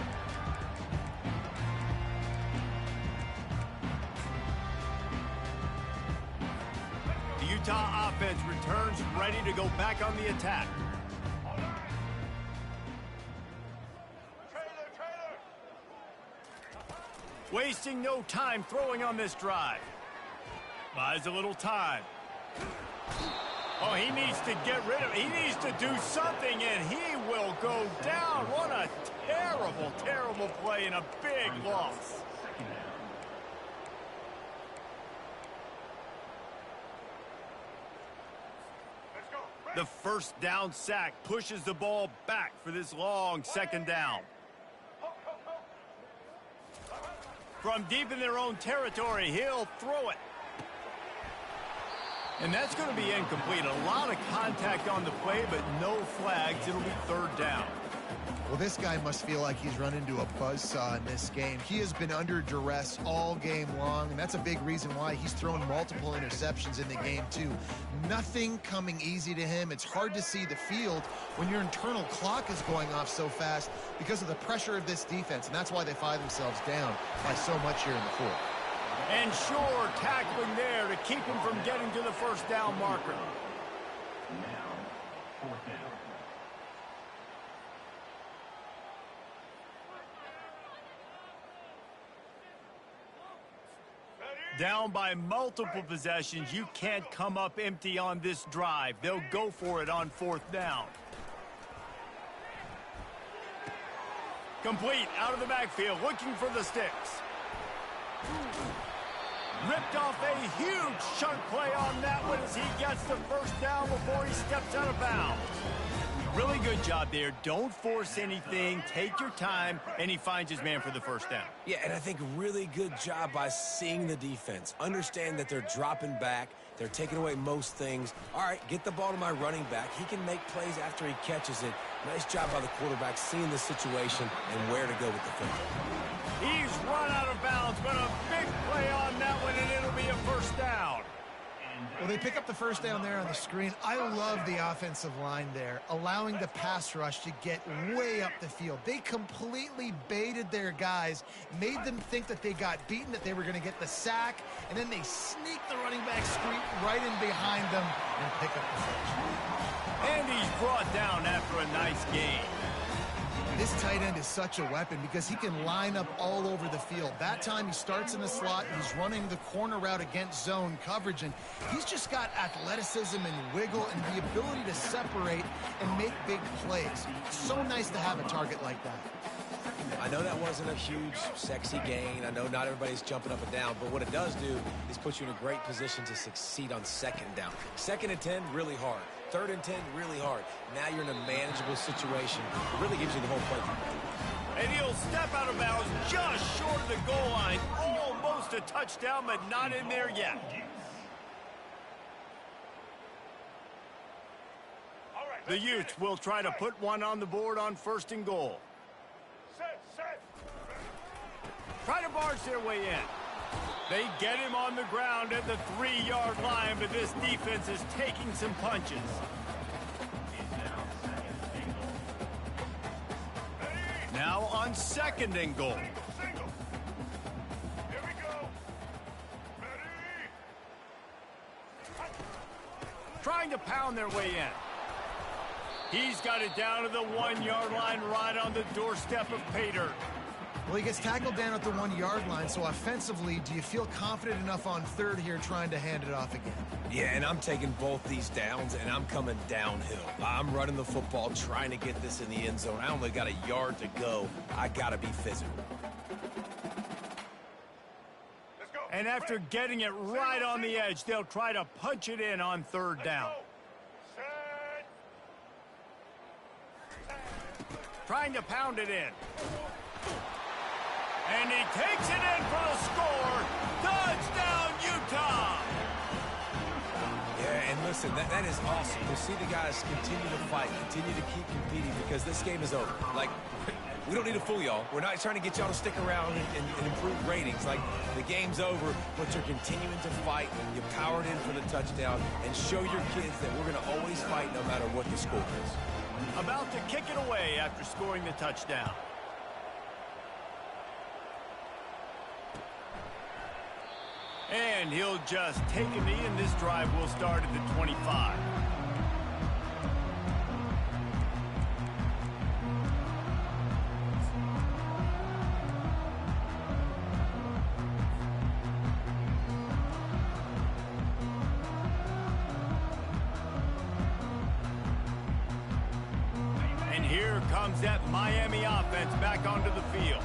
The Utah offense returns ready to go back on the attack. Wasting no time throwing on this drive. Buys a little time. Oh, he needs to get rid of it. He needs to do something, and he will go down. What a terrible, terrible play and a big loss. The first down sack pushes the ball back for this long second down. From deep in their own territory, he'll throw it. And that's going to be incomplete. A lot of contact on the play, but no flags. It'll be third down. Well, this guy must feel like he's run into a buzzsaw in this game. He has been under duress all game long, and that's a big reason why he's thrown multiple interceptions in the game, too. Nothing coming easy to him. It's hard to see the field when your internal clock is going off so fast because of the pressure of this defense, and that's why they find themselves down by so much here in the fourth. And sure, tackling there to keep him from getting to the first down marker. Now, fourth down. Down by multiple possessions, you can't come up empty on this drive. They'll go for it on fourth down. Complete out of the backfield, looking for the sticks. Ripped off a huge chunk play on that one as he gets the first down before he steps out of bounds. Really good job there. Don't force anything. Take your time, and he finds his man for the first down. Yeah, and I think really good job by seeing the defense. Understand that they're dropping back. They're taking away most things. All right, get the ball to my running back. He can make plays after he catches it. Nice job by the quarterback seeing the situation and where to go with the football. He's run out of bounds, but a big play on that one, and it'll be a first down. And Well, they pick up the first down there on the screen. I love the offensive line there, allowing the pass rush to get way up the field. They completely baited their guys, made them think that they got beaten, that they were going to get the sack, and then they sneak the running back screen right in behind them and pick up the first. And he's brought down after a nice gain. This tight end is such a weapon because he can line up all over the field. That time he starts in the slot, he's running the corner route against zone coverage, and he's just got athleticism and wiggle and the ability to separate and make big plays. It's so nice to have a target like that. I know that wasn't a huge, sexy gain. I know not everybody's jumping up and down, but what it does do is put you in a great position to succeed on second down. 2nd and 10, really hard. 3rd and 10, really hard. Now you're in a manageable situation. It really gives you the whole play. And he'll step out of bounds just short of the goal line. Almost a touchdown, but not in there yet. The Utes will try to put one on the board on 1st and goal. Try to barge their way in. They get him on the ground at the 3-yard line, but this defense is taking some punches. Now on 2nd and goal. Trying to pound their way in. He's got it down to the 1-yard line right on the doorstep of pay dirt. Well, he gets tackled down at the 1-yard line, so offensively, do you feel confident enough on 3rd here trying to hand it off again? Yeah, and I'm taking both these downs, and I'm coming downhill. I'm running the football, trying to get this in the end zone. I only got a yard to go. I got to be physical. And after getting it right on the edge, they'll try to punch it in on 3rd down. Trying to pound it in. And he takes it in for the score. Touchdown, Utah! Yeah, and listen, that is awesome to see the guys continue to fight, continue to keep competing, because this game is over. Like, we don't need to fool y'all. We're not trying to get y'all to stick around and improve ratings. Like, the game's over, but you're continuing to fight. You powered in for the touchdown, and show your kids that we're going to always fight no matter what the score is. About to kick it away after scoring the touchdown. And he'll just take a knee, and this drive will start at the 25. And here comes that Miami offense back onto the field.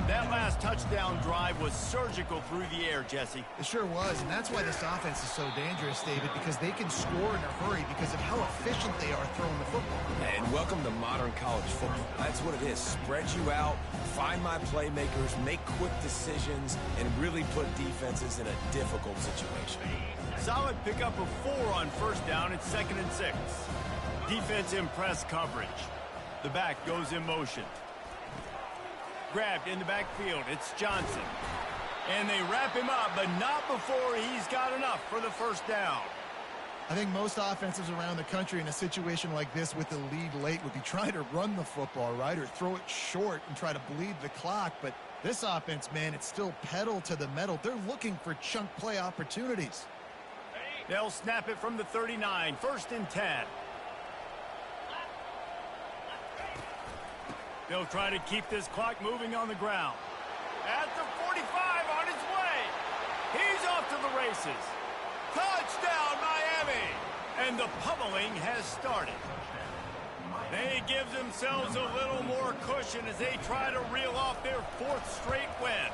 That last touchdown drive was surgical through the air, Jesse. It sure was, and that's why this offense is so dangerous, David, because they can score in a hurry because of how efficient they are throwing the football. And welcome to modern college football. That's what it is. Spread you out, find my playmakers, make quick decisions, and really put defenses in a difficult situation. Solid pickup of 4 on 1st down. It's 2nd and 6. Defense in press coverage. The back goes in motion. Grabbed in the backfield. It's Johnson. And they wrap him up, but not before he's got enough for the 1st down. I think most offenses around the country in a situation like this with the lead late would be trying to run the football, right, or throw it short and try to bleed the clock. But this offense, man, it's still pedal to the metal. They're looking for chunk play opportunities. They'll snap it from the 39. 1st and 10. They'll try to keep this clock moving on the ground. At the 45, on his way. He's off to the races. Touchdown, Miami! And the pummeling has started. They give themselves a little more cushion as they try to reel off their 4th straight win.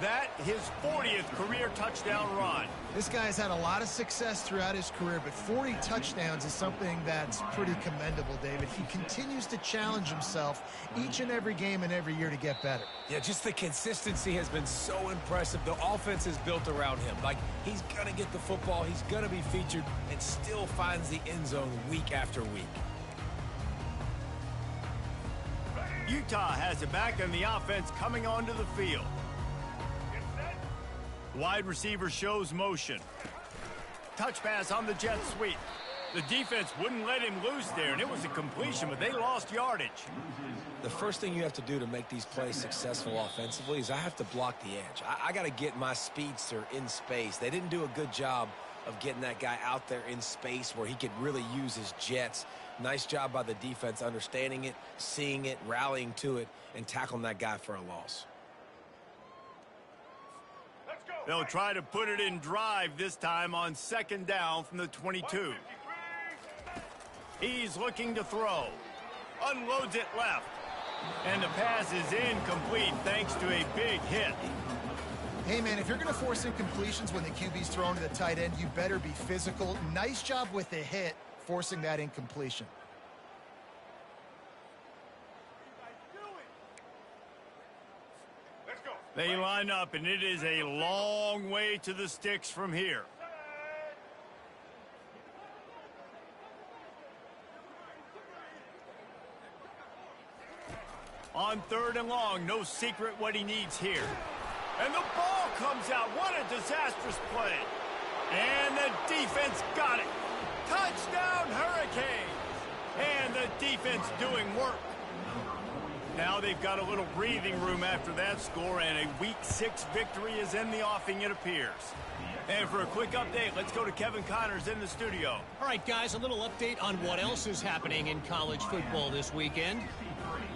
That, his 40th career touchdown run. This guy's had a lot of success throughout his career, but 40 touchdowns is something that's pretty commendable, David. He continues to challenge himself each and every game and every year to get better. Yeah, just the consistency has been so impressive. The offense is built around him. Like, he's going to get the football, he's going to be featured, and still finds the end zone week after week. Utah has it back, and the offense coming onto the field. Wide receiver shows motion. touch pass on the jet sweep. The defense wouldn't let him loose there, and it was a completion, but they lost yardage. The first thing you have to do to make these plays successful offensively is I have to block the edge. I got to get my speedster in space. They didn't do a good job of getting that guy out there in space where he could really use his jets. Nice job by the defense understanding it, seeing it, rallying to it, and tackling that guy for a loss. They'll try to put it in drive this time on second down from the 22. He's looking to throw. Unloads it left. And the pass is incomplete thanks to a big hit. Hey, man, if you're going to force incompletions when the QB's thrown to the tight end, you better be physical. Nice job with the hit, forcing that incompletion. They line up, and it is a long way to the sticks from here. On third and long, no secret what he needs here. And the ball comes out. What a disastrous play. And the defense got it. Touchdown, Hurricanes. And the defense doing work. Now they've got a little breathing room after that score, and a Week 6 victory is in the offing, it appears. And for a quick update, let's go to Kevin Connors in the studio. All right, guys, a little update on what else is happening in college football this weekend.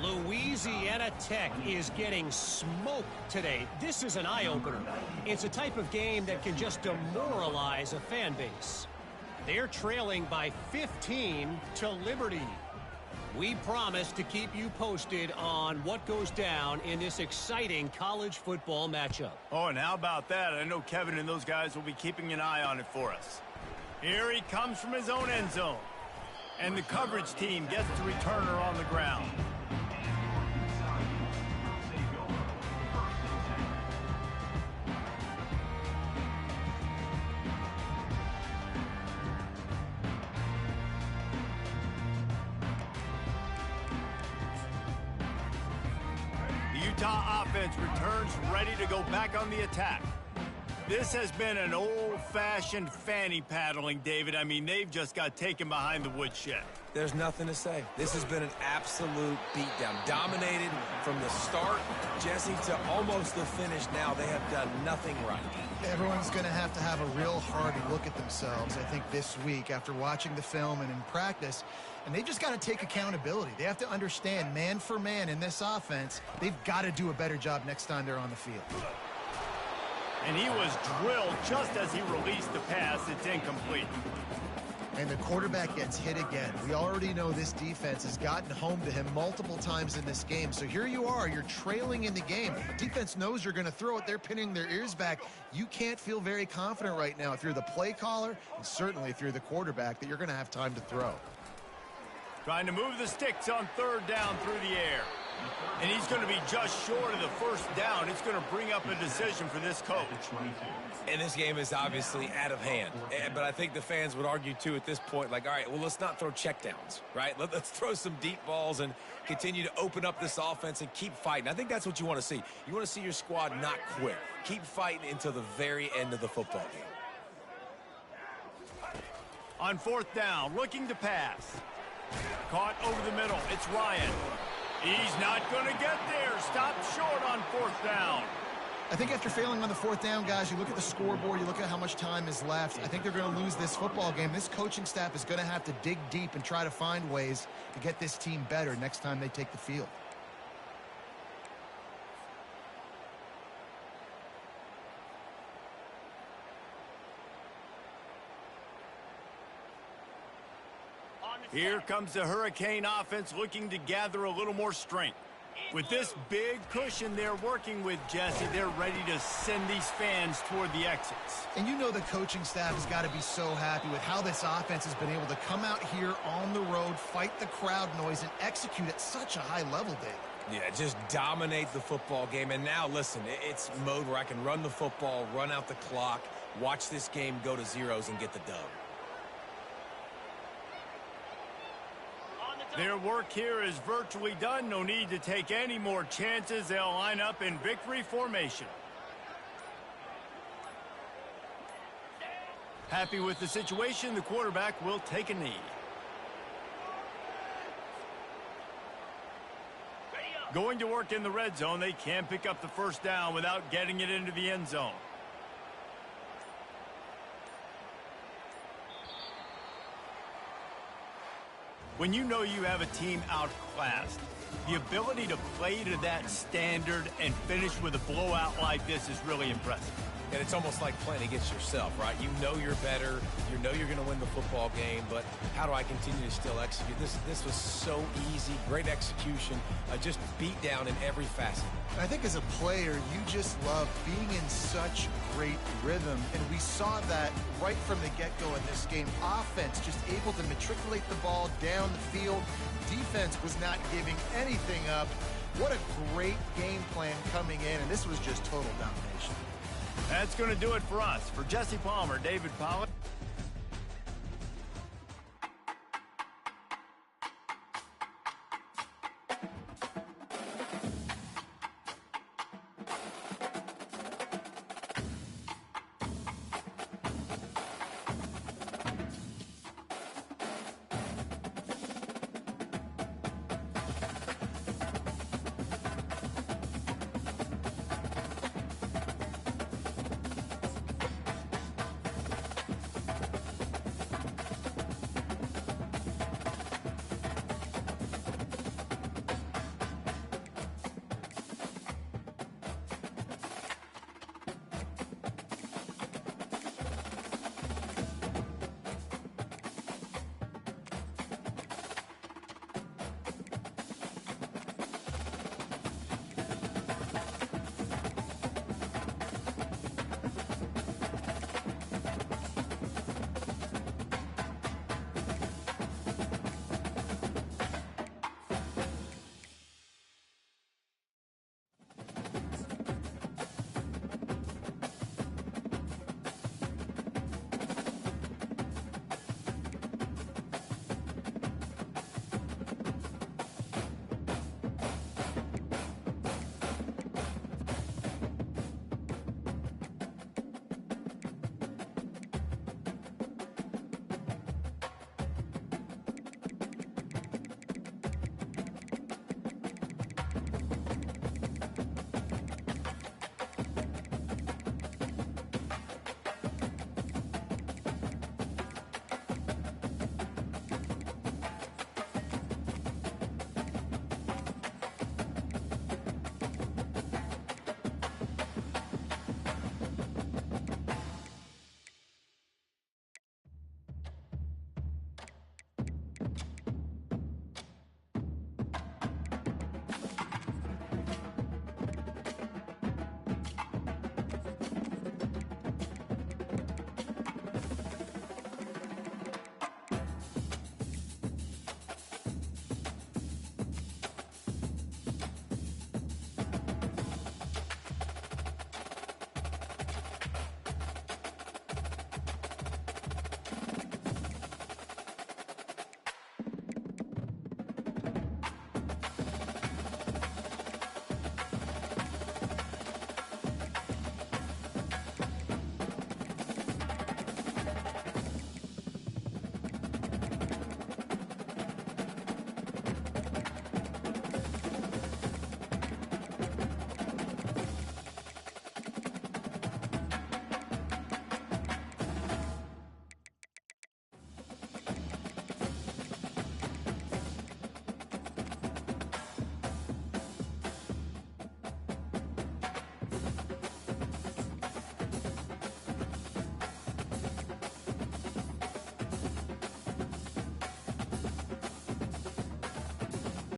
Louisiana Tech is getting smoked today. This is an eye-opener. It's a type of game that can just demoralize a fan base. They're trailing by 15 to Liberty. We promise to keep you posted on what goes down in this exciting college football matchup. Oh, and how about that? I know Kevin and those guys will be keeping an eye on it for us. Here he comes from his own end zone. And the coverage team gets the returner on the ground. Utah offense returns ready to go back on the attack. This has been an old-fashioned fanny paddling, David. I mean, they've just got taken behind the woodshed. There's nothing to say. This has been an absolute beatdown. Dominated from the start, Jesse, to almost the finish now. They have done nothing right. Everyone's going to have a real hard look at themselves, I think, this week after watching the film and in practice. And they've just got to take accountability. They have to understand, man for man in this offense, they've got to do a better job next time they're on the field. And he was drilled just as he released the pass. It's incomplete. And the quarterback gets hit again. We already know this defense has gotten home to him multiple times in this game. So here you are, you're trailing in the game. Defense knows you're going to throw it. They're pinning their ears back. You can't feel very confident right now if you're the play caller, and certainly if you're the quarterback, that you're going to have time to throw. Trying to move the sticks on third down through the air. And he's going to be just short of the first down. It's going to bring up a decision for this coach. And this game is obviously out of hand. But I think the fans would argue, too, at this point, like, all right, well, let's not throw checkdowns, right? Let's throw some deep balls and continue to open up this offense and keep fighting. I think that's what you want to see. You want to see your squad not quit. Keep fighting until the very end of the football game. On fourth down, looking to pass. Caught over the middle. It's Ryan. He's not going to get there. Stopped short on fourth down. I think after failing on the fourth down, guys, you look at the scoreboard, you look at how much time is left. I think they're going to lose this football game. This coaching staff is going to have to dig deep and try to find ways to get this team better next time they take the field. Here comes the Hurricane offense looking to gather a little more strength. With this big cushion they're working with, Jesse, they're ready to send these fans toward the exits. And you know the coaching staff has got to be so happy with how this offense has been able to come out here on the road, fight the crowd noise, and execute at such a high level, David. Yeah, just dominate the football game. And now, listen, it's mode where I can run the football, run out the clock, watch this game go to zeros and get the dub. Their work here is virtually done. No need to take any more chances. They'll line up in victory formation. Happy with the situation, the quarterback will take a knee. Going to work in the red zone, they can't pick up the first down without getting it into the end zone. When you know you have a team outclassed, the ability to play to that standard and finish with a blowout like this is really impressive. And it's almost like playing against yourself, right? You know you're better. You know you're going to win the football game, but how do I continue to still execute? This was so easy. Great execution. Just beat down in every facet. I think as a player, you just love being in such great rhythm, and we saw that right from the get-go in this game. Offense just able to matriculate the ball down the field. Defense was not giving anything up. What a great game plan coming in, and this was just total domination. That's going to do it for us. For Jesse Palmer, David Pollack.